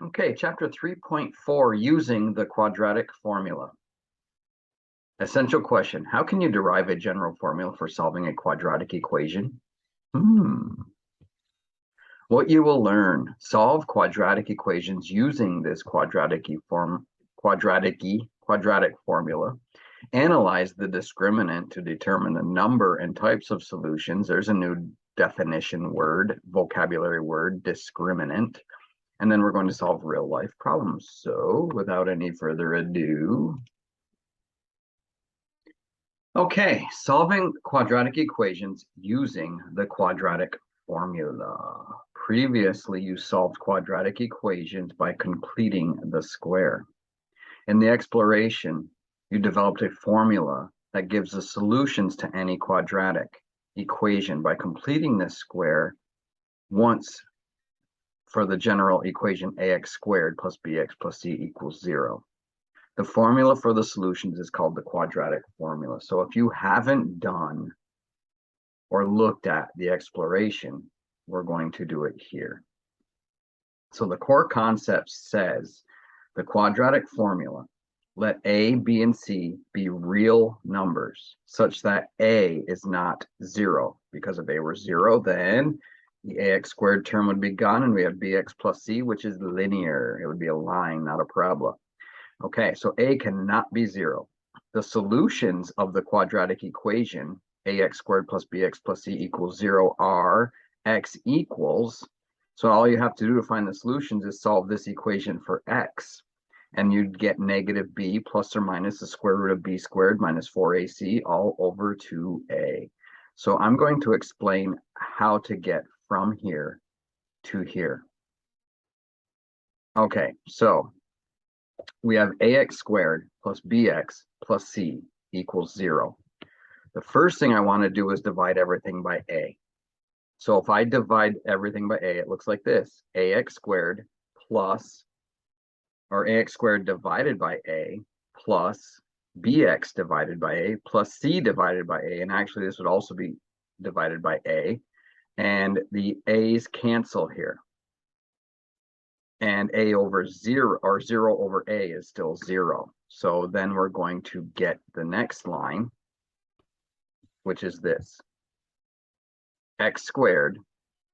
Okay, chapter 3.4, using the quadratic formula. Essential question: how can you derive a general formula for solving a quadratic equation? What you will learn: solve quadratic equations using this quadratic formula. Analyze the discriminant to determine the number and types of solutions. There's a new definition word, vocabulary word, discriminant. And then we're going to solve real life problems. So without any further ado, okay, solving quadratic equations using the quadratic formula. Previously, you solved quadratic equations by completing the square. In the exploration, you developed a formula that gives the solutions to any quadratic equation by completing this square once for the general equation ax squared plus bx plus c equals 0. The formula for the solutions is called the quadratic formula. So if you haven't done or looked at the exploration, we're going to do it here. So the core concept says the quadratic formula: let a, b, and c be real numbers such that a is not 0. Because if a were 0, then the ax squared term would be gone, and we have bx plus c, which is linear. It would be a line, not a parabola. Okay, so a cannot be 0. The solutions of the quadratic equation, ax squared plus bx plus c equals 0, are x equals. So all you have to do to find the solutions is solve this equation for x. And you'd get negative b plus or minus the square root of b squared minus 4ac all over 2a. So I'm going to explain how to get from here to here. Okay, so we have ax squared plus bx plus c equals 0. The first thing I want to do is divide everything by a. So if I divide everything by a, it looks like this: ax squared plus, or ax squared divided by a plus bx divided by a plus c divided by a. And actually this would also be divided by a. And the a's cancel here. And a over 0, or 0 over a, is still 0. So then we're going to get the next line, which is this: x squared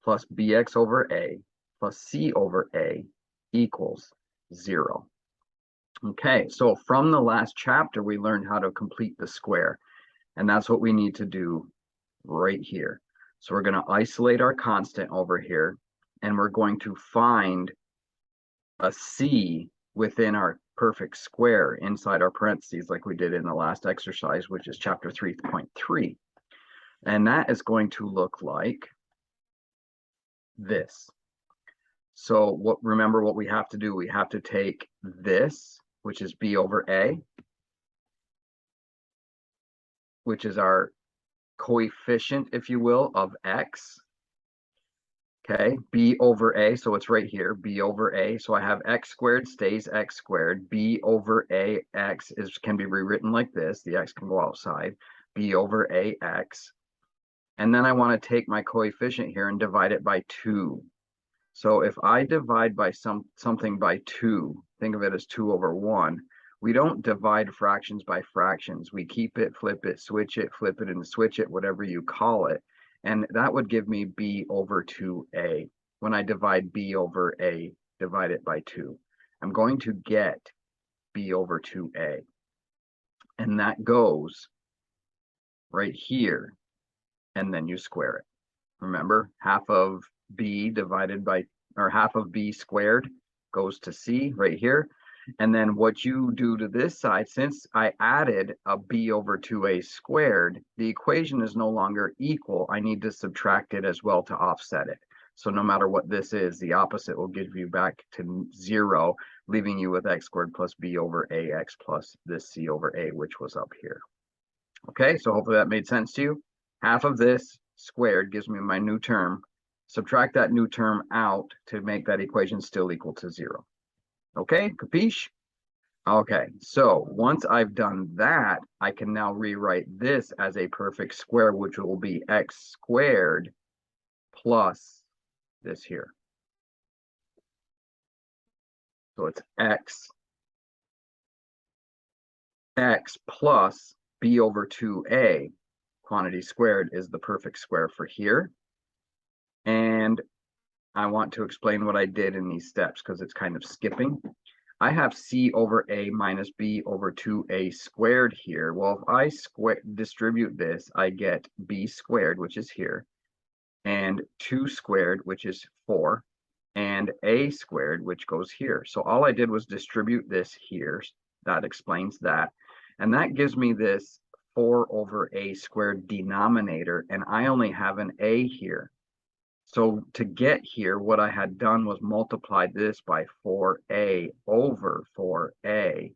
plus bx over a plus c over a equals 0. Okay, so from the last chapter, we learned how to complete the square. And that's what we need to do right here. So we're going to isolate our constant over here, and we're going to find a c within our perfect square inside our parentheses, like we did in the last exercise, which is chapter 3.3. And that is going to look like this. So remember what we have to do: we have to take this, which is b over a, which is our coefficient, if you will, of x. Okay, b over a, so it's right here, b over a. So I have x squared stays x squared. B over a x can be rewritten like this. The x can go outside. B over a x. And then I want to take my coefficient here and divide it by 2. So if I divide by something by 2, think of it as 2 over 1. We don't divide fractions by fractions. We keep it, flip it, switch it, flip it, and switch it, whatever you call it. And that would give me b over 2a. When I divide b over a, divide it by 2, I'm going to get b over 2a. And that goes right here. And then you square it. Remember, half of b divided by, or half of b squared goes to c right here. And then what you do to this side, since I added a b over 2a squared, the equation is no longer equal. I need to subtract it as well to offset it. So no matter what this is, the opposite will give you back to 0, leaving you with x squared plus b over ax plus this c over a, which was up here. Okay, so hopefully that made sense to you. Half of this squared gives me my new term. Subtract that new term out to make that equation still equal to 0. Okay, capiche? Okay, so once I've done that, I can now rewrite this as a perfect square, which will be x squared plus this here. So it's x plus b over 2a quantity squared is the perfect square for here. And I want to explain what I did in these steps because it's kind of skipping. I have c over a minus b over 2a squared here. Well, if I distribute this, I get b squared, which is here, and 2 squared, which is 4, and a squared, which goes here. So all I did was distribute this here. That explains that. And that gives me this 4 over a squared denominator, and I only have an a here. So to get here, what I had done was multiply this by 4a over 4a,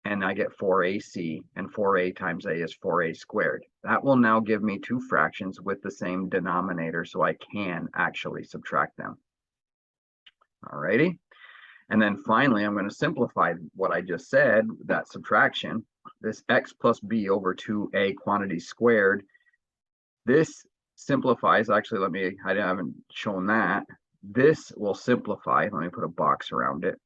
and I get 4ac, and 4a times a is 4a squared. That will now give me two fractions with the same denominator, so I can actually subtract them. Alrighty. And then finally, I'm going to simplify what I just said, that subtraction. This x plus b over 2a quantity squared, this simplifies. Actually, I haven't shown that. This will simplify. Let me put a box around it.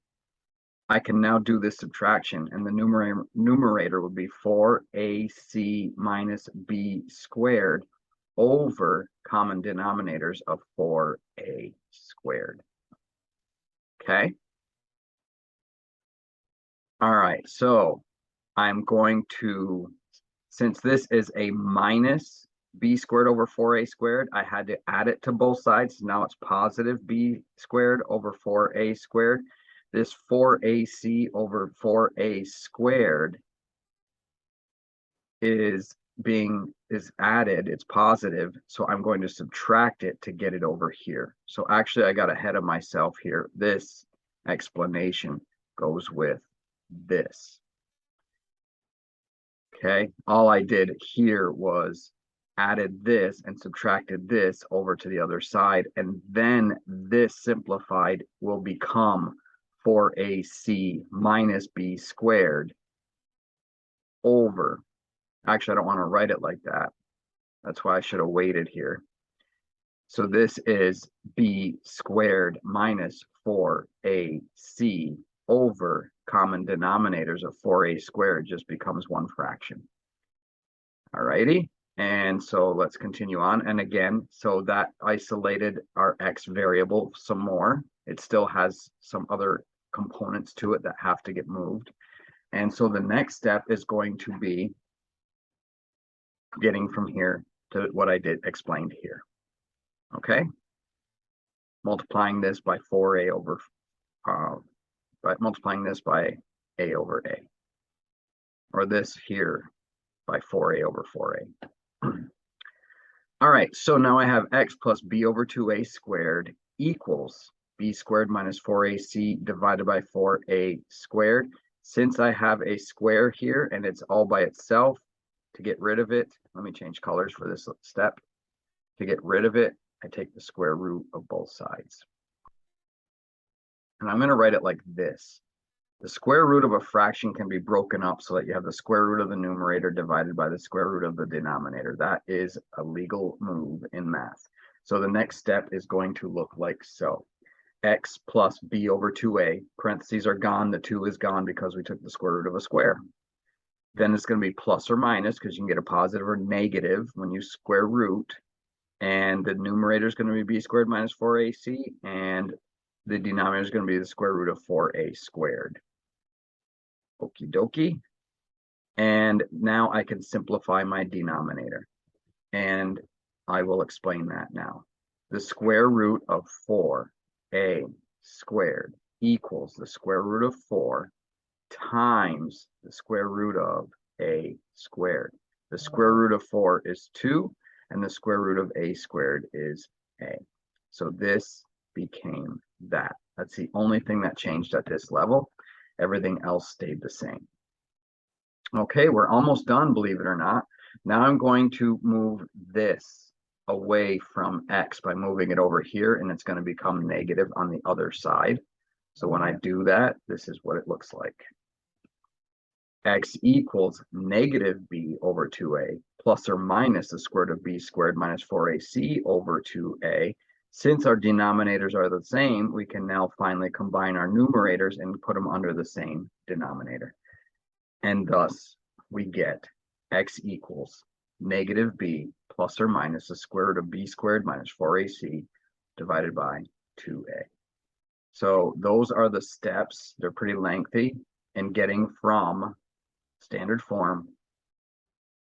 I can now do this subtraction, and the numerator would be 4ac minus b squared over common denominators of 4a squared. Okay. All right, so I'm going to, since this is a minus b squared over 4a squared, I had to add it to both sides. Now it's positive b squared over 4a squared. This 4ac over 4a squared is added, it's positive, so I'm going to subtract it to get it over here. So actually I got ahead of myself here. This explanation goes with this. Okay, all I did here was added this and subtracted this over to the other side, and then this simplified will become 4ac minus b squared over, actually I don't want to write it like that. That's why I should have waited here. So this is b squared minus 4ac over common denominators of 4a squared just becomes one fraction. All righty. And so let's continue on. And again, so that isolated our x variable some more. It still has some other components to it that have to get moved. And so the next step is going to be getting from here to what I did explained here. Okay. Multiplying this by 4a over, multiplying this by a over a. Or this here by 4a over 4a. All right, so now I have x plus b over 2a squared equals b squared minus 4ac divided by 4a squared. Since I have a square here and it's all by itself, to get rid of it, let me change colors for this step. To get rid of it, I take the square root of both sides. And I'm going to write it like this. The square root of a fraction can be broken up so that you have the square root of the numerator divided by the square root of the denominator. That is a legal move in math. So the next step is going to look like so. X plus b over 2a, parentheses are gone, the 2 is gone because we took the square root of a square. Then it's going to be plus or minus because you can get a positive or negative when you square root. And the numerator is going to be b squared minus 4ac, and the denominator is going to be the square root of 4a squared. Okie dokie. And now I can simplify my denominator. And I will explain that now. The square root of 4a squared equals the square root of 4 times the square root of a squared. The square root of 4 is 2, and the square root of a squared is a. So this became that. That's the only thing that changed at this level. Everything else stayed the same. Okay, we're almost done, believe it or not. Now I'm going to move this away from x by moving it over here, and it's going to become negative on the other side. So when I do that, this is what it looks like. X equals negative b over 2a plus or minus the square root of b squared minus 4ac over 2a. Since our denominators are the same, we can now finally combine our numerators and put them under the same denominator. And thus we get x equals negative b plus or minus the square root of b squared minus 4ac divided by 2a. So those are the steps. They're pretty lengthy in getting from standard form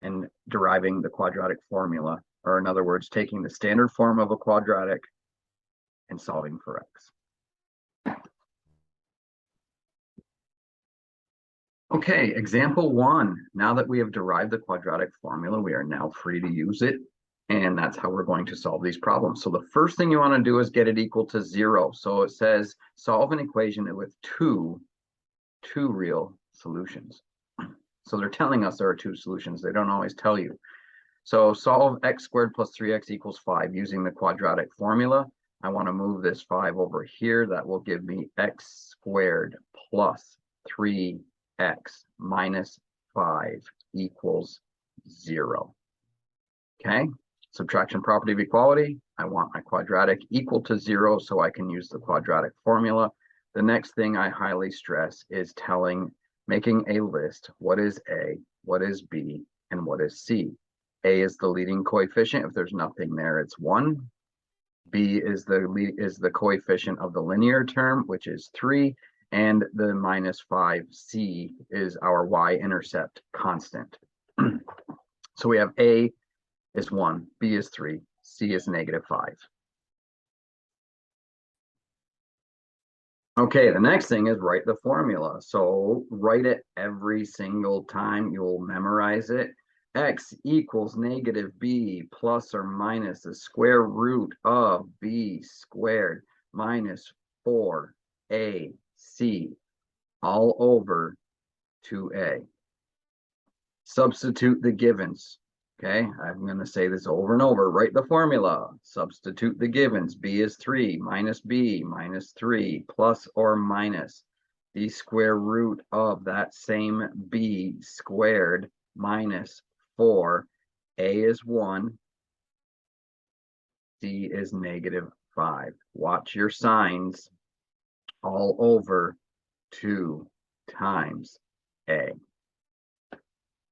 and deriving the quadratic formula, or in other words, taking the standard form of a quadratic and solving for x. Okay, example 1. Now that we have derived the quadratic formula, we are now free to use it. And that's how we're going to solve these problems. So the first thing you want to do is get it equal to 0. So it says solve an equation with two real solutions. So they're telling us there are two solutions. They don't always tell you. So solve x squared plus 3x equals 5 using the quadratic formula. I want to move this 5 over here. That will give me x squared plus 3x minus 5 equals 0. Okay, subtraction property of equality. I want my quadratic equal to 0 so I can use the quadratic formula. The next thing I highly stress is making a list. What is A, what is B, and what is C? A is the leading coefficient. If there's nothing there, it's 1. B is the coefficient of the linear term, which is 3. And the minus 5, C, is our y-intercept constant. So we have A is 1, B is 3, C is negative 5. Okay, the next thing is write the formula. So write it every single time. You'll memorize it. X equals negative b plus or minus the square root of b squared minus 4ac all over 2a. Substitute the givens. Okay, I'm going to say this over and over. Write the formula. Substitute the givens. B is 3 minus b minus 3 plus or minus the square root of that same b squared minus 4. A is 1. C is negative 5. Watch your signs. All over 2 times a.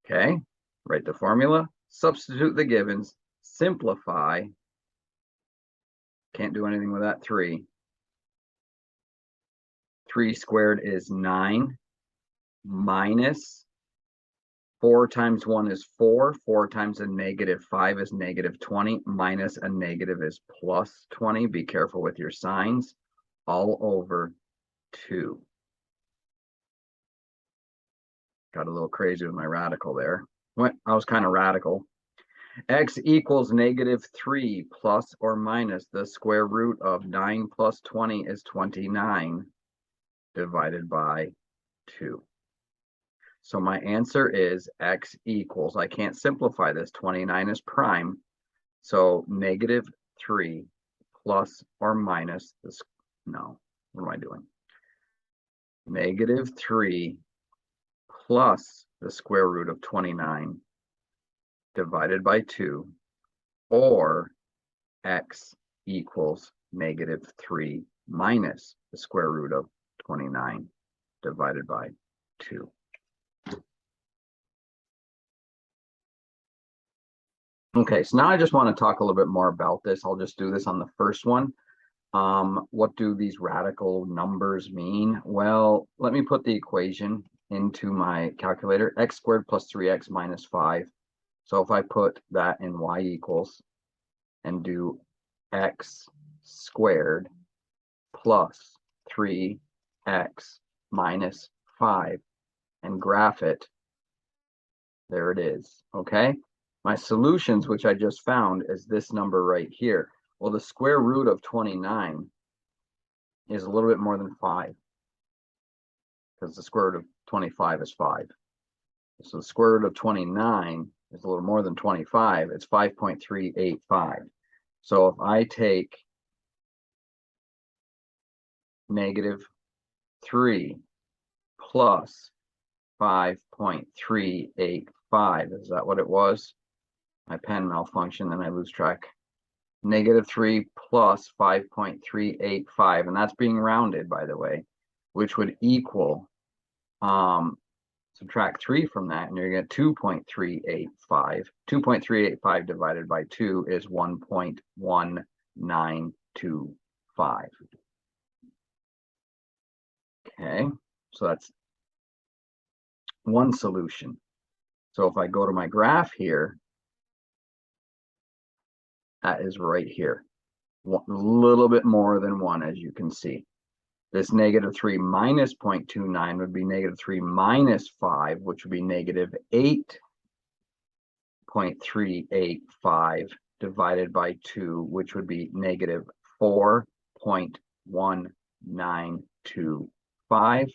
Okay, write the formula. Substitute the givens, simplify. Can't do anything with that 3. 3 squared is 9 minus 4 times 1 is 4. 4 times a negative 5 is negative 20. Minus a negative is plus 20. Be careful with your signs. All over 2. Got a little crazy with my radical there. I was kind of radical. X equals negative 3 plus or minus the square root of 9 plus 20 is 29 divided by 2. So my answer is x equals, I can't simplify this, 29 is prime. So negative 3 plus or minus this, no, what am I doing? Negative 3 plus the square root of 29 divided by 2, or x equals negative 3 minus the square root of 29 divided by 2. Okay, so now I just want to talk a little bit more about this. I'll just do this on the first one. What do these radical numbers mean? Well, let me put the equation into my calculator. X squared plus 3x minus 5. So if I put that in y equals and do x squared plus 3x minus 5 and graph it, there it is. Okay, my solutions, which I just found, is this number right here. Well, the square root of 29 is a little bit more than 5, because the square root of 25 is 5. So the square root of 29 is a little more than 25. It's 5.385. So if I take negative 3 plus 5.385, is that what it was? My pen malfunctioned and I lose track. negative 3 plus 5.385, and that's being rounded, by the way, which would equal, subtract 3 from that, and you're going to get 2.385. 2.385 divided by 2 is 1.1925. Okay, so that's one solution. So if I go to my graph here, that is right here. A little bit more than 1, as you can see. This negative 3 minus 0.29 would be negative 3 minus 5, which would be negative 8.385 divided by 2, which would be negative 4.1925.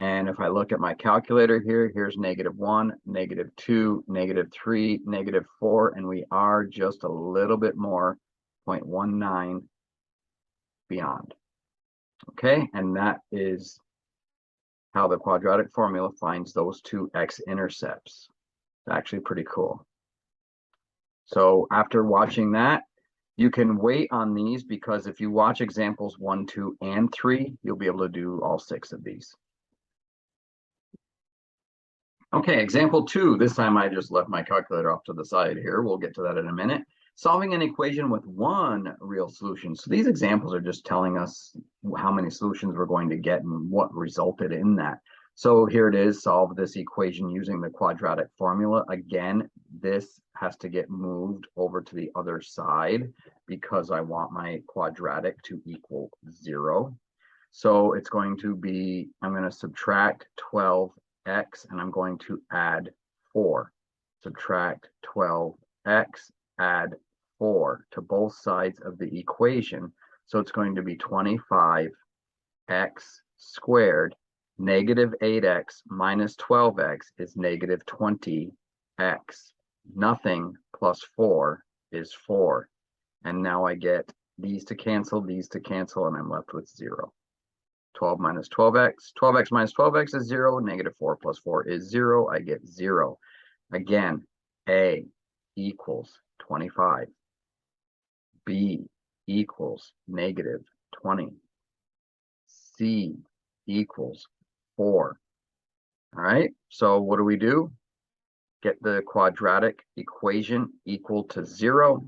And if I look at my calculator here, here's negative 1, negative 2, negative 3, negative 4, and we are just a little bit more, 0.19 beyond. Okay, and that is how the quadratic formula finds those two x-intercepts. It's actually pretty cool. So after watching that, you can wait on these, because if you watch examples 1, 2, and 3, you'll be able to do all 6 of these. Okay, example 2. This time I just left my calculator off to the side here. We'll get to that in a minute. Solving an equation with one real solution. So these examples are just telling us how many solutions we're going to get and what resulted in that. So here it is, solve this equation using the quadratic formula. Again, this has to get moved over to the other side because I want my quadratic to equal 0. So it's going to be, I'm going to subtract 12x and I'm going to add 4. Subtract 12x, add 4 to both sides of the equation. So it's going to be 25x squared. Negative 8x minus 12x is negative 20x. Nothing plus 4 is 4. And now I get these to cancel, and I'm left with 0. 12 minus 12x. 12x minus 12x is 0. Negative 4 plus 4 is 0. I get 0. Again, A equals 25. B equals negative 20. C equals 4. All right, so what do? Get the quadratic equation equal to 0.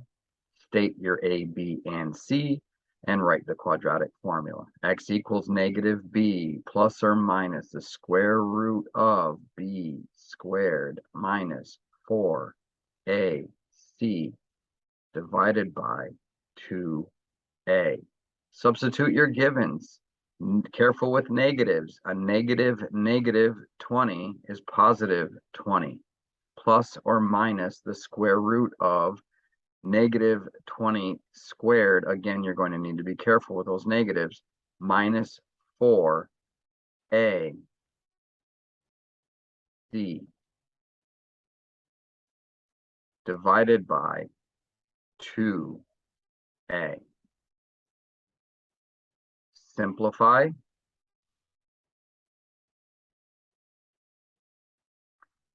State your A, B, and C, and write the quadratic formula. X equals negative b plus or minus the square root of b squared minus 4ac divided by 2a. Substitute your givens. Careful with negatives. A negative 20 is positive 20. Plus or minus the square root of negative 20 squared. Again, you're going to need to be careful with those negatives. Minus 4ac divided by 2a. Simplify.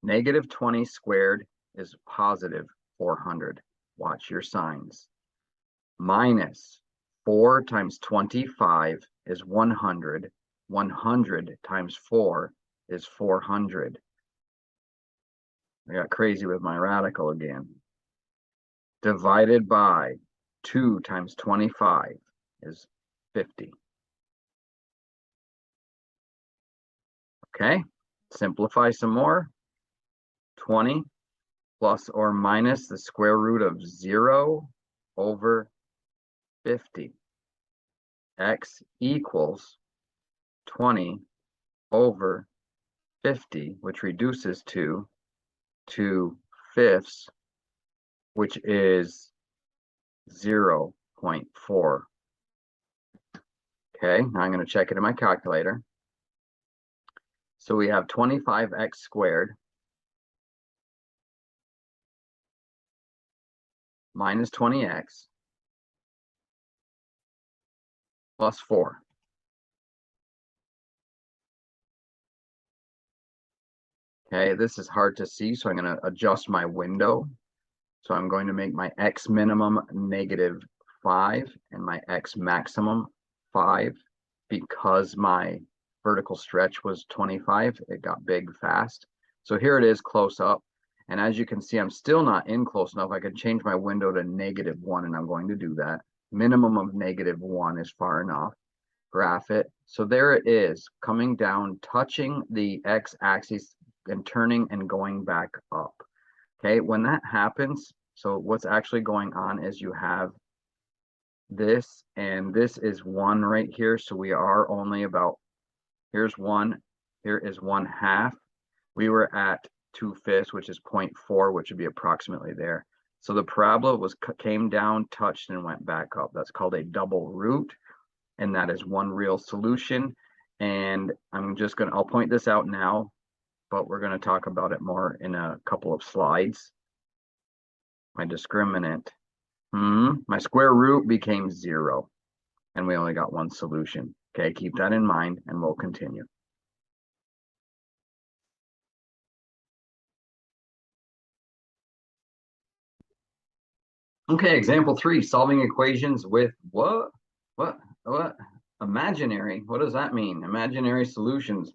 Negative 20 squared is positive 400. Watch your signs. Minus 4 times 25 is 100. 100 times 4 is 400. I got crazy with my radical again. Divided by 2 times 25 is 50. Okay, simplify some more. 20 plus or minus the square root of 0 over 50. X equals 20 over 50, which reduces to 2/5, which is 0.4. Okay, now I'm going to check it in my calculator. So we have 25x squared minus 20x plus 4. Okay, this is hard to see, so I'm going to adjust my window. So I'm going to make my x minimum negative 5 and my x maximum 5 because my vertical stretch was 25. It got big fast. So here it is close up. And as you can see, I'm still not in close enough. I can change my window to -1, and I'm going to do that. Minimum of -1 is far enough. Graph it. So there it is, coming down, touching the x-axis and turning and going back up. Okay, when that happens, so what's actually going on is you have this, and this is 1 right here. So we are only about, here's 1, here is 1/2. We were at 2/5, which is 0.4, which would be approximately there. So the parabola came down, touched, and went back up. That's called a double root, and that is one real solution. And I'll point this out now, but we're gonna talk about it more in a couple of slides. My discriminant, my square root became 0, and we only got one solution. Okay, keep that in mind, and we'll continue. Okay, example 3, solving equations with what? Imaginary. What does that mean? Imaginary solutions.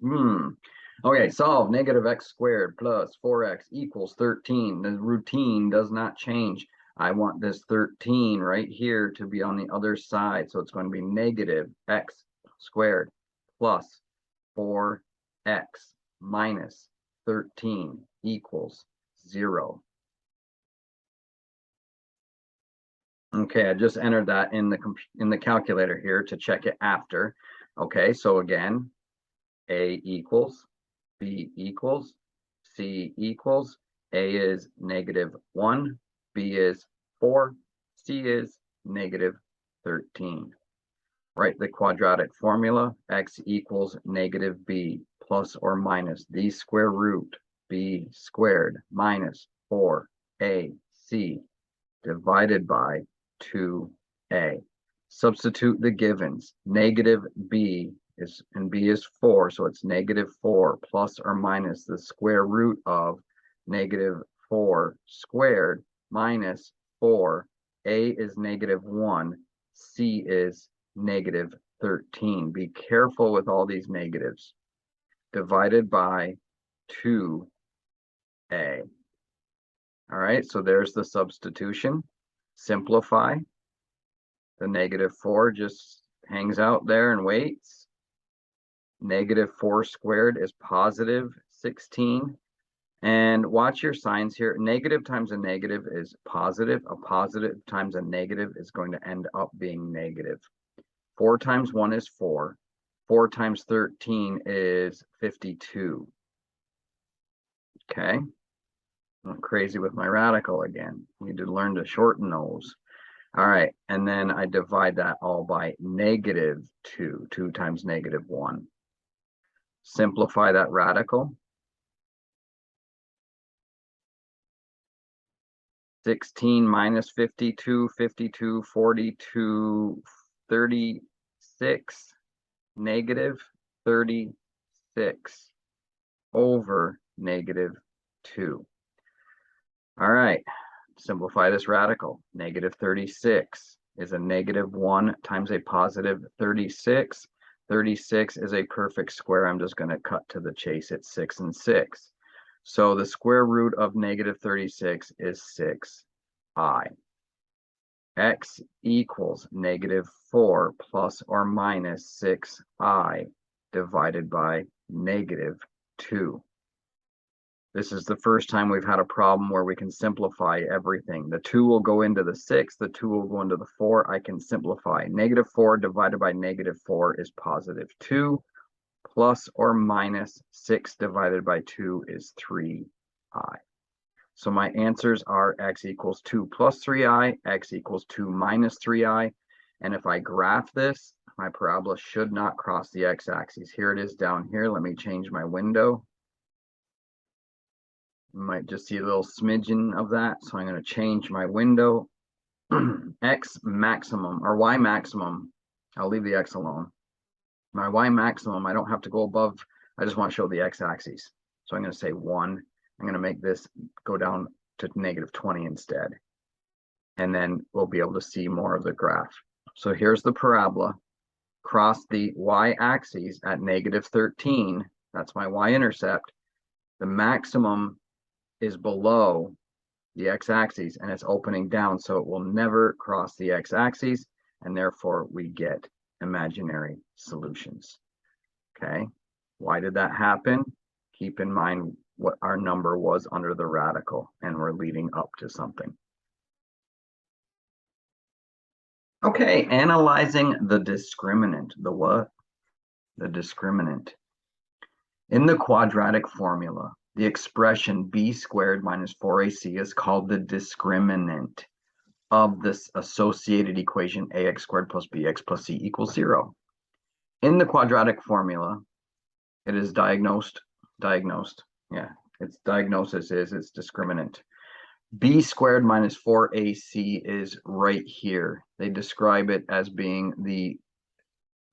Okay, solve -x² plus 4x equals 13. The routine does not change. I want this 13 right here to be on the other side. So it's going to be -x² plus 4x minus 13 equals 0. Okay, I just entered that in the calculator here to check it after. Okay, so again, A equals, B equals, C equals, A is -1, B is 4, C is -13. Write the quadratic formula, x equals -b plus or minus the square root b squared minus 4ac divided by 2a. Substitute the givens. -b is, and b is 4, so it's -4 plus or minus the square root of -4 squared minus 4. A is -1, c is -13. Be careful with all these negatives. Divided by 2a. All right, so there's the substitution. Simplify. The -4 just hangs out there and waits. -4 squared is +16. And watch your signs here. Negative times a negative is positive. A positive times a negative is going to end up being negative. 4 times 1 is 4. 4 times 13 is 52. Okay. I'm crazy with my radical again. Need to learn to shorten those. All right, and then I divide that all by -2. 2 times -1. Simplify that radical. 16 minus 52, 52, 42, 36, -36 over -2. All right, simplify this radical. -36 is a -1 times a +36. 36 is a perfect square. I'm just going to cut to the chase. It's 6 and 6. So the square root of -36 is 6i. X equals -4 plus or minus 6i divided by -2. This is the first time we've had a problem where we can simplify everything. The 2 will go into the 6, the 2 will go into the 4. I can simplify. -4 divided by -4 is +2. Plus or minus 6 divided by 2 is 3i. So my answers are x equals 2 plus 3i, x equals 2 minus 3i. And if I graph this, my parabola should not cross the x-axis. Here it is down here. Let me change my window. You might just see a little smidgen of that. So I'm going to change my window. X maximum or y maximum. I'll leave the x alone. My y maximum, I don't have to go above. I just want to show the x-axis. So I'm going to say 1. I'm going to make this go down to -20 instead. and then we'll be able to see more of the graph. So here's the parabola. Cross the y-axis at -13. That's my y-intercept. The maximum is below the x-axis, and it's opening down, so it will never cross the x-axis, and therefore we get imaginary solutions. Okay, why did that happen? Keep in mind what our number was under the radical, and we're leading up to something. Okay, analyzing the discriminant. The what? The discriminant. In the quadratic formula, the expression b squared minus 4ac is called the discriminant of this associated equation ax squared plus bx plus c equals 0. In the quadratic formula, it is diagnosed, yeah, its diagnosis is its discriminant. B squared minus 4ac is right here. They describe it as being the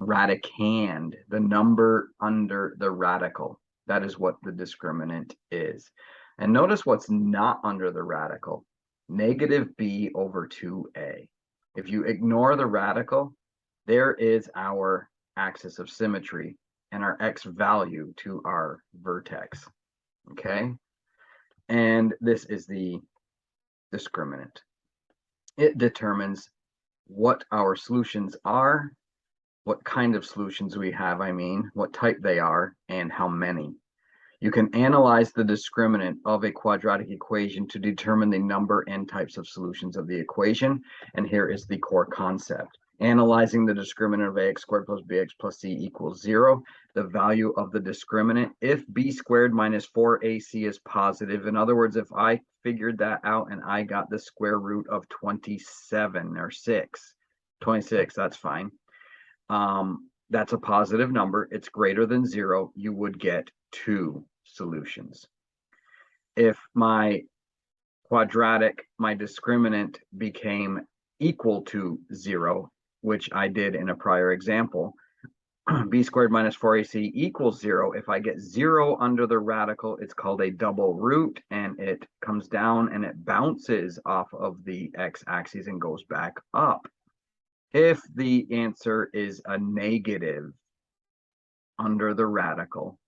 radicand, the number under the radical. That is what the discriminant is. And notice what's not under the radical, negative b over 2a. If you ignore the radical, there is our axis of symmetry and our x value to our vertex, okay? And this is the discriminant. It determines what our solutions are, what kind of solutions we have, what type they are, and how many. You can analyze the discriminant of a quadratic equation to determine the number and types of solutions of the equation. And here is the core concept. Analyzing the discriminant of ax squared plus bx plus c equals 0, the value of the discriminant, if b squared minus 4ac is positive, in other words, if I figured that out and I got the square root of 27 or 26, that's fine. That's a positive number. It's greater than 0. You would get 2 solutions. If my discriminant became equal to 0, which I did in a prior example, b squared minus 4ac equals 0. If I get 0 under the radical, it's called a double root, and it comes down and it bounces off of the x-axis and goes back up. If the answer is a negative under the radical,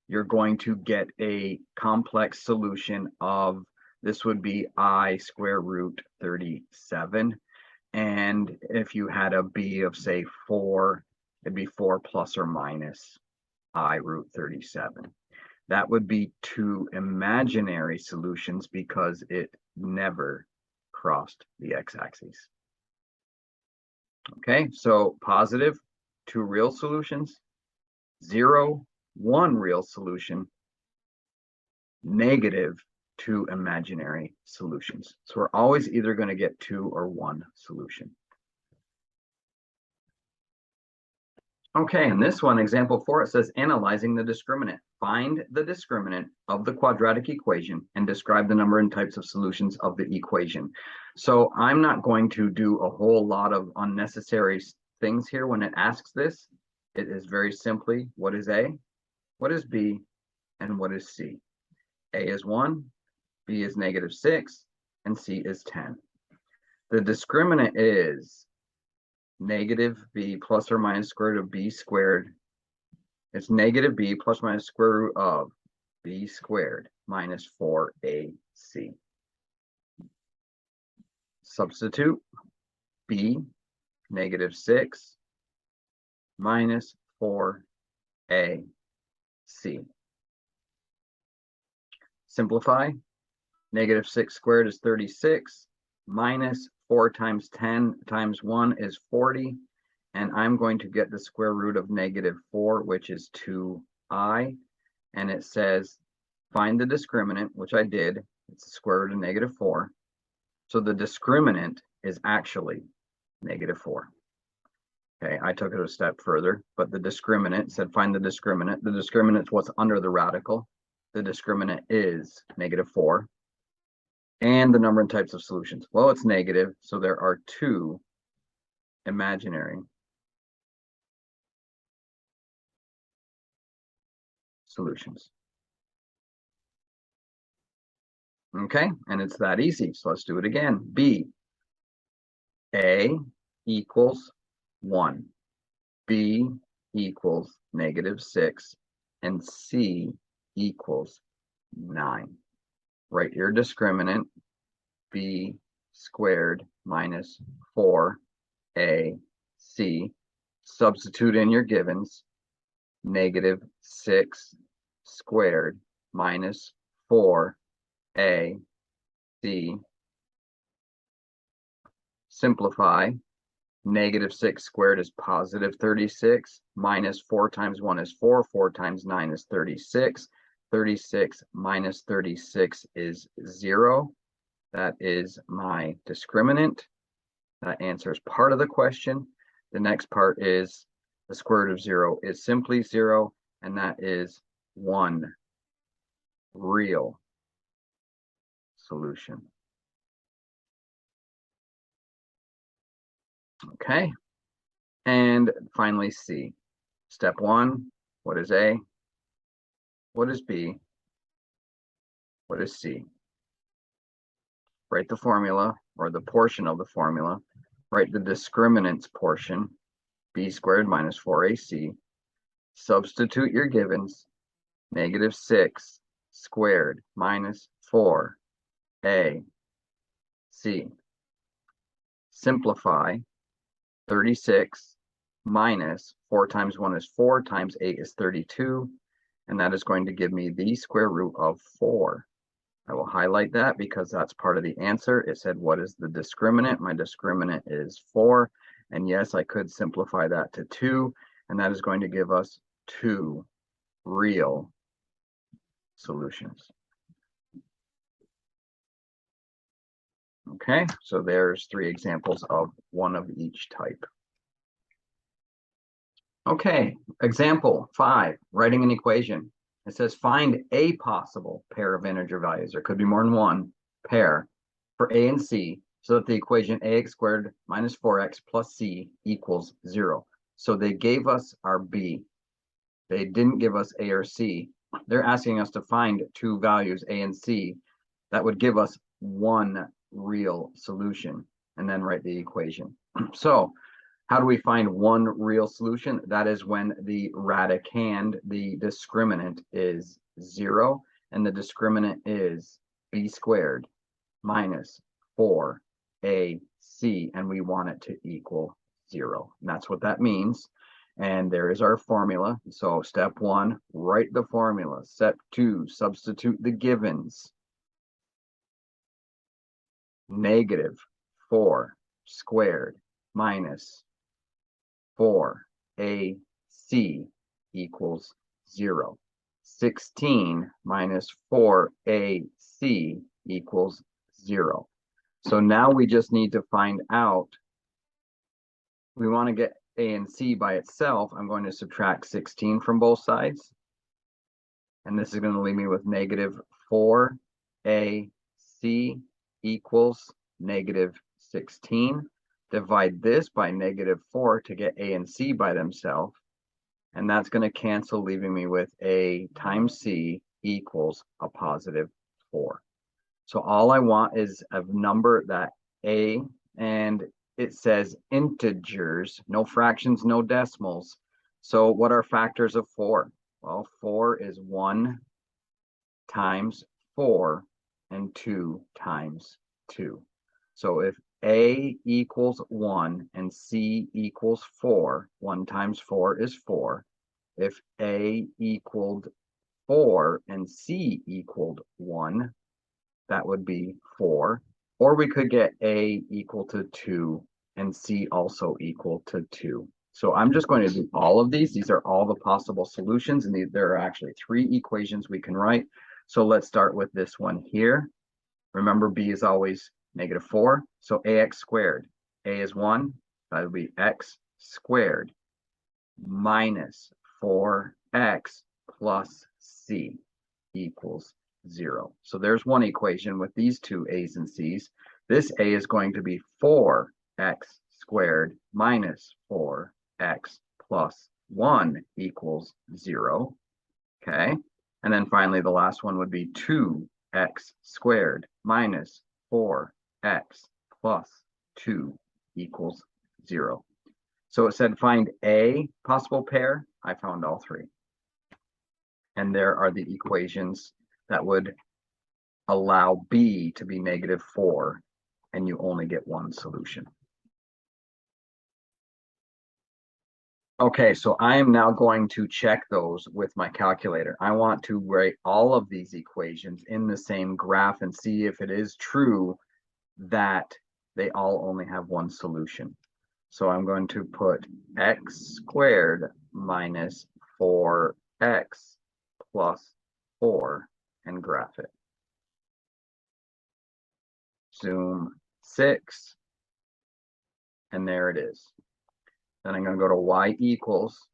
you're going to get a complex solution of, this would be I square root 37. And if you had a b of, say, 4, it'd be 4 plus or minus I root 37. That would be 2 imaginary solutions because it never crossed the x-axis. Okay, so positive, 2 real solutions, 0, 1 real solution, negative, 2 imaginary solutions. So we're always either going to get 2 or 1 solution. Okay, in this one, example 4, it says analyzing the discriminant. Find the discriminant of the quadratic equation and describe the number and types of solutions of the equation. So I'm not going to do a whole lot of unnecessary things here when it asks this. It is very simply, what is A, what is B, and what is C? A is 1, B is -6, and C is 10. The discriminant is negative b plus or minus square root of b squared. It's negative b plus or minus square root of b squared minus 4ac. Substitute b, -6 minus 4ac. Simplify. -6 squared is 36, minus 4 times 10 times 1 is 40, and I'm going to get the square root of -4, which is 2i, and it says find the discriminant, which I did. It's the square root of -4. So the discriminant is actually -4. Okay, I took it a step further, but the discriminant said find the discriminant. The discriminant is what's under the radical. The discriminant is -4. And the number and types of solutions. Well, it's negative, so there are 2 imaginary solutions. Okay, and it's that easy, so let's do it again. B, A equals 1, B equals -6, and C equals 9. Write your discriminant, B squared minus 4AC. Substitute in your givens, -6 squared minus 4AC. Simplify. -6 squared is +36, minus 4 times 1 is 4, 4 times 9 is 36, 36 minus 36 is 0. That is my discriminant. That answers part of the question. The next part is the square root of 0 is simply 0, and that is one real solution. Okay, and finally C. Step 1, what is A? What is B? What is C? Write the formula, or the portion of the formula. Write the discriminants portion, B squared minus 4AC. Substitute your givens, -6 squared minus 4AC. Simplify. 36 minus 4 times 1 is 4 times 8 is 32, and that is going to give me the square root of 4. I will highlight that because that's part of the answer. It said, what is the discriminant? My discriminant is 4, and yes, I could simplify that to 2, and that is going to give us 2 real solutions. Okay, so there's 3 examples of one of each type. Okay, example 5, writing an equation. It says find a possible pair of integer values. There could be more than one pair for A and C, so that the equation ax squared minus 4x plus c equals 0. So they gave us our B. They didn't give us A or C. They're asking us to find 2 values, A and C, that would give us one real solution, and then write the equation. So how do we find one real solution? That is when the radicand, the discriminant, is 0, and the discriminant is B squared minus 4AC, and we want it to equal 0. And that's what that means. And there is our formula. So step 1, write the formula. Step 2, substitute the givens. -4 squared minus 4AC equals 0. 16 minus 4AC equals 0. So now we just need to find out, we want to get A and C by itself. I'm going to subtract 16 from both sides. And this is going to leave me with -4AC equals -16. Divide this by -4 to get A and C by themselves. And that's going to cancel, leaving me with A times C equals a +4. So all I want is a number that A, and it says integers, no fractions, no decimals. So what are factors of 4? Well, 4 is 1 times 4 and 2 times 2. So if A equals 1 and C equals 4, 1 times 4 is 4. If A equaled 4 and C equaled 1, that would be 4. Or we could get A equal to 2 and C also equal to 2. So I'm just going to do all of these. These are all the possible solutions, and there are actually 3 equations we can write. So let's start with this one here. Remember, B is always -4. So ax squared, A is 1, that would be x squared minus 4x plus c equals 0. So there's one equation with these 2 a's and c's. This a is going to be 4x squared minus 4x plus 1 equals 0. Okay. And then finally, the last one would be 2x squared minus 4x plus 2 equals 0. So it said find a possible pair. I found all three. And there are the equations that would allow b to be -4, and you only get one solution. Okay, so I am now going to check those with my calculator. I want to write all of these equations in the same graph and see if it is true that they all only have one solution. So I'm going to put x squared minus 4x plus 4 and graph it. Zoom 6, and there it is. Then I'm going to go to y equals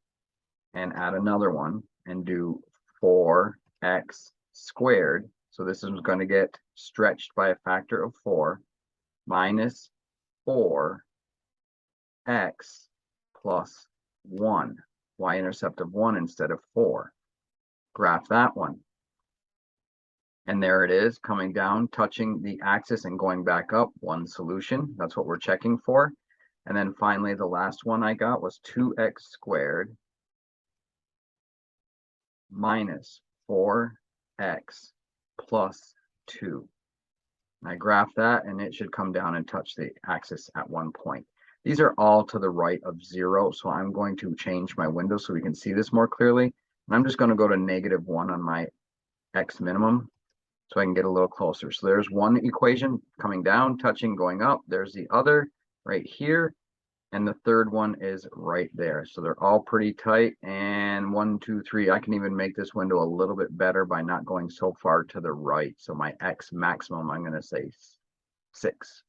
and add another one and do 4x squared. So this is going to get stretched by a factor of 4 minus 4x plus 1, y-intercept of 1 instead of 4. Graph that one. And there it is, coming down, touching the axis and going back up, one solution. That's what we're checking for. And then finally, the last one I got was 2x squared minus 4x plus 2. And I graph that, and it should come down and touch the axis at one point. These are all to the right of 0, so I'm going to change my window so we can see this more clearly. And I'm just going to go to -1 on my x minimum so I can get a little closer. So there's one equation coming down, touching, going up. There's the other right here. And the third one is right there. So they're all pretty tight. And 1, 2, 3, I can even make this window a little bit better by not going so far to the right. So my x maximum, I'm going to say 6,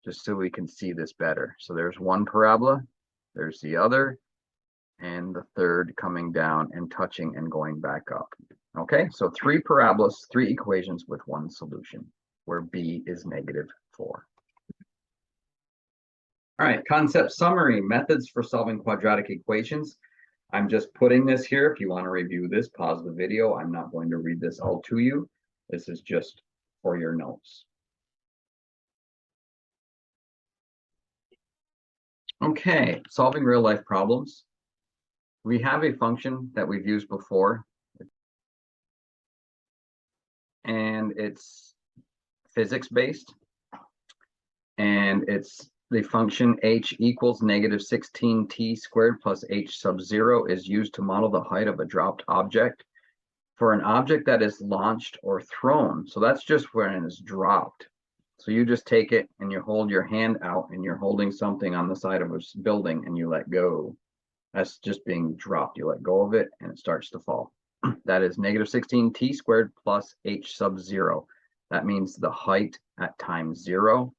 just so we can see this better. So there's one parabola, there's the other, and the third coming down and touching and going back up. Okay, so 3 parabolas, 3 equations with one solution, where b is -4. All right, concept summary, methods for solving quadratic equations. I'm just putting this here. If you want to review this, pause the video. I'm not going to read this all to you. This is just for your notes. Okay, solving real life problems. We have a function that we've used before, and it's physics-based, and it's the function h equals -16t squared plus h sub 0 is used to model the height of a dropped object for an object that is launched or thrown. So that's just when it is dropped. So you just take it and you hold your hand out and you're holding something on the side of a building and you let go. That's just being dropped. You let go of it and it starts to fall. That is -16t squared plus h sub 0. That means the height at time 0.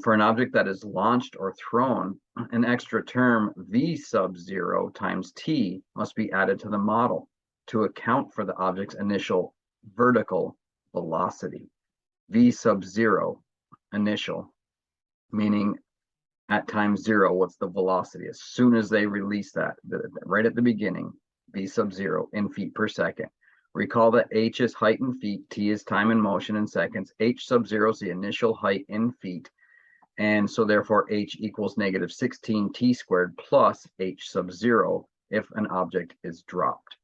For an object that is launched or thrown, an extra term v sub 0 times t must be added to the model to account for the object's initial vertical velocity. V sub 0, initial, meaning at time 0, what's the velocity? As soon as they release that, right at the beginning, v sub 0 in feet per second. Recall that h is height in feet, t is time in motion in seconds. H sub 0 is the initial height in feet, and so therefore h equals -16t squared plus h sub 0 if an object is dropped.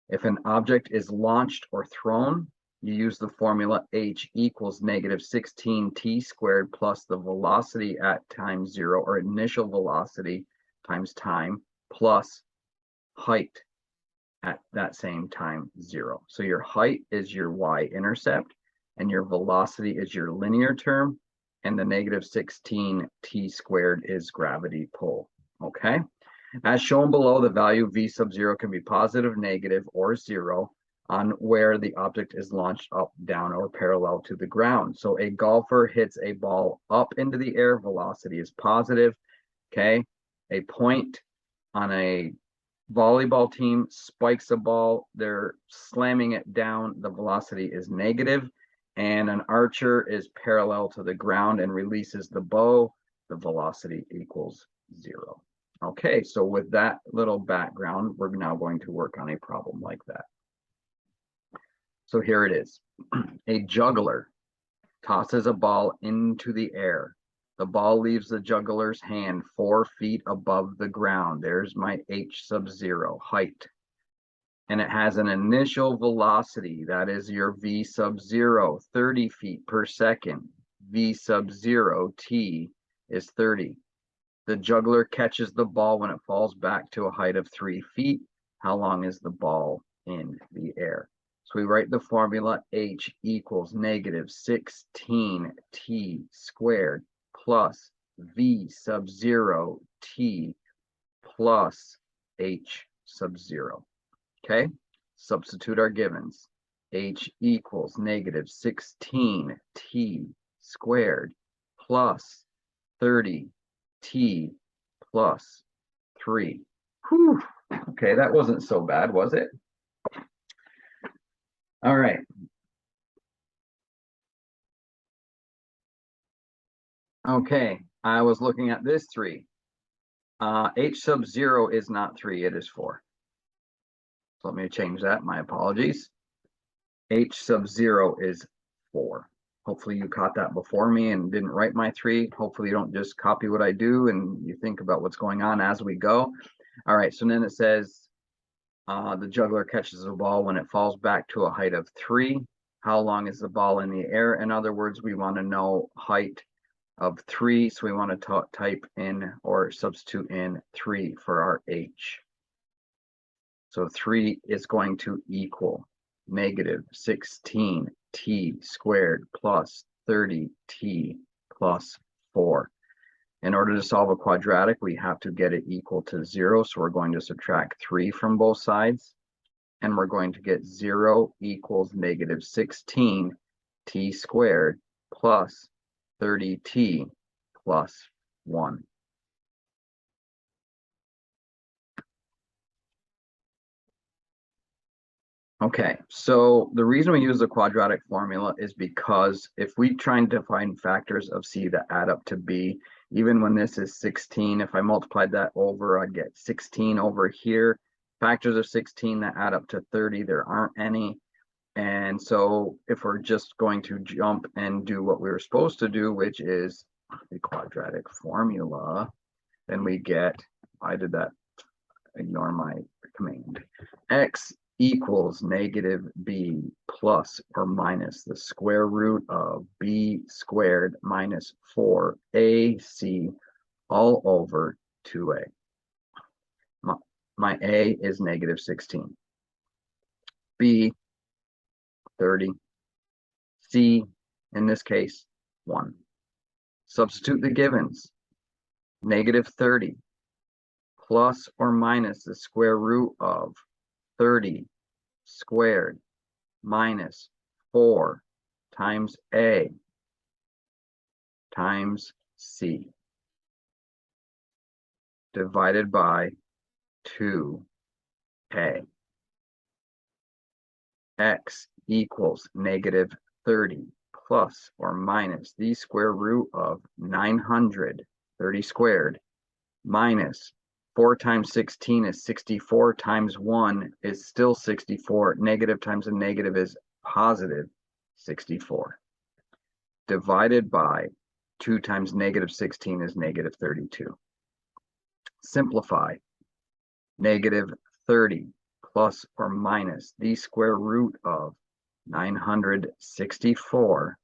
If an object is launched or thrown, you use the formula h equals -16t squared plus the velocity at time 0, or initial velocity times time, plus height at that same time 0. So your height is your y-intercept, and your velocity is your linear term, and the -16t squared is gravity pull. Okay? As shown below, the value v sub 0 can be positive, negative, or 0 on where the object is launched up, down, or parallel to the ground. So a golfer hits a ball up into the air, velocity is positive. Okay? A point on a volleyball team spikes a ball, they're slamming it down, the velocity is negative, and an archer is parallel to the ground and releases the bow, the velocity equals 0. Okay, so with that little background, we're now going to work on a problem like that. So here it is. A juggler tosses a ball into the air The ball leaves the juggler's hand 4 feet above the ground. There's my h sub 0, height. And it has an initial velocity, that is your v sub 0, 30 feet per second. V sub 0, t, is 30. The juggler catches the ball when it falls back to a height of 3 feet. How long is the ball in the air? So we write the formula h equals negative 16t squared plus v sub 0 t plus h sub 0. Okay, substitute our givens. H equals negative 16t squared plus 30t plus 3. Whew. Okay, that wasn't so bad, was it? All right. Okay, I was looking at this 3. H sub 0 is not 3, it is 4. So let me change that, my apologies. H sub 0 is 4. Hopefully you caught that before me and didn't write my 3. Hopefully you don't just copy what I do and you think about what's going on as we go. All right, so then it says the juggler catches the ball when it falls back to a height of 3. How long is the ball in the air? In other words, we want to know height of 3, so we want to type in or substitute in 3 for our h. So 3 is going to equal negative 16t squared plus 30t plus 4. In order to solve a quadratic, we have to get it equal to 0. So we're going to subtract 3 from both sides. And we're going to get 0 equals negative 16t squared plus 30t plus 1. Okay, so the reason we use the quadratic formula is because if we try and define factors of c that add up to b, even when this is 16, if I multiplied that over, I'd get 16 over here. Factors of 16 that add up to 30, there aren't any. And so if we're just going to jump and do what we were supposed to do, which is the quadratic formula, then we get, I did that, ignore my command, x equals negative b plus or minus the square root of b squared minus 4ac all over 2a. My a is negative 16, b 30, c in this case 1. Substitute the givens. Negative 30 plus or minus the square root of 30 squared minus 4 times a times c divided by 2a. X equals negative 30 plus or minus the square root of 930 squared minus 4 times 16 is 64 times 1 is still 64. Negative times a negative is positive 64. Divided by 2 times negative 16 is negative 32. Simplify. Negative 30 plus or minus the square root of 964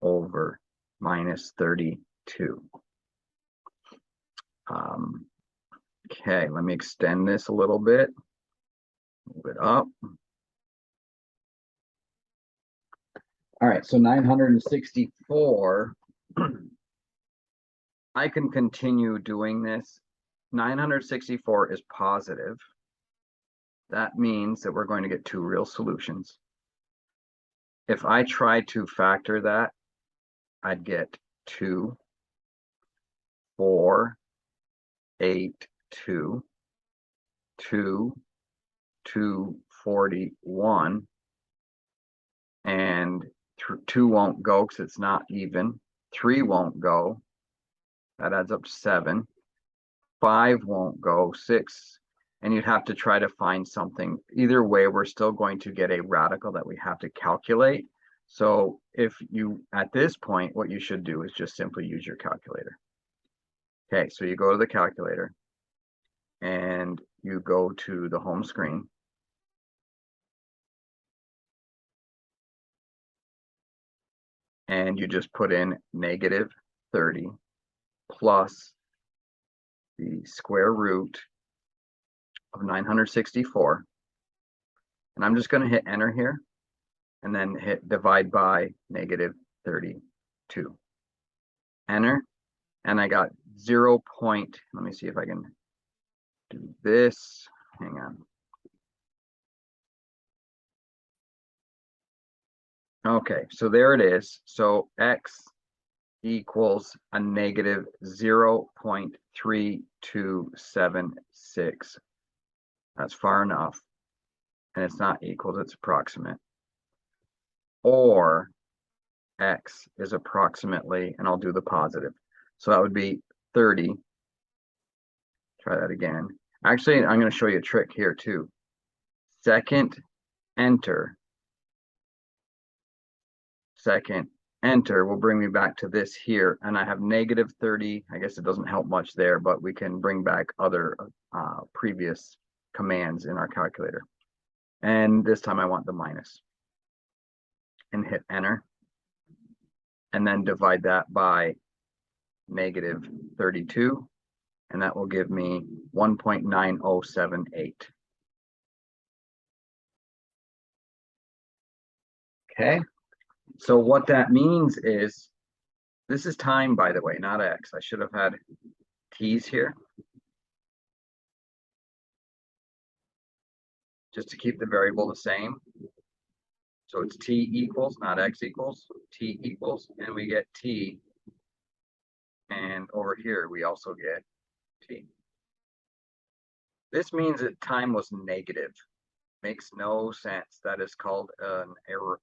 over minus 32. Okay, let me extend this a little bit. Move it up. All right, so 964. I can continue doing this. 964 is positive. That means that we're going to get 2 real solutions. If I try to factor that, I'd get 2, 4, 8, 2, 2, 241, and 2 won't go because it's not even. 3 won't go. That adds up to 7. 5 won't go. 6. And you'd have to try to find something. Either way, we're still going to get a radical that we have to calculate. So if you, at this point, what you should do is just simply use your calculator. Okay, so you go to the calculator and you go to the home screen. And you just put in -30 plus the square root of 964. And I'm just going to hit enter here and then hit divide by -32. Enter. And I got 0. Let me see if I can do this. Hang on. Okay, so there it is. So x equals a -0.3276. That's far enough. And it's not equals, it's approximate. Or x is approximately, and I'll do the positive. So that would be 30. Try that again. Actually, I'm going to show you a trick here too. Second enter will bring me back to this here, and I have -30. I guess it doesn't help much there, but we can bring back other previous commands in our calculator. And this time I want the minus. And hit enter. And then divide that by -32. And that will give me 1.9078. Okay. So what that means is, this is time, by the way, not x. I should have had t's here, just to keep the variable the same. So it's t equals, not x equals, t equals, and we get t. And over here, we also get t. This means that time was negative. Makes no sense. That is called an error,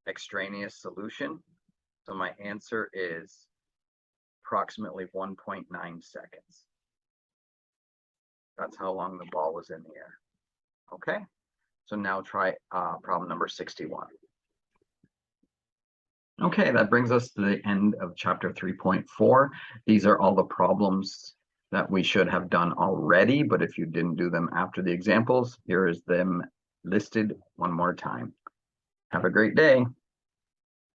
extraneous solution. So my answer is approximately 1.9 seconds. That's how long the ball was in the air. Okay, so now try problem number 61. Okay, that brings us to the end of chapter 3.4. These are all the problems that we should have done already, but if you didn't do them after the examples, here is them listed one more time. Have a great day.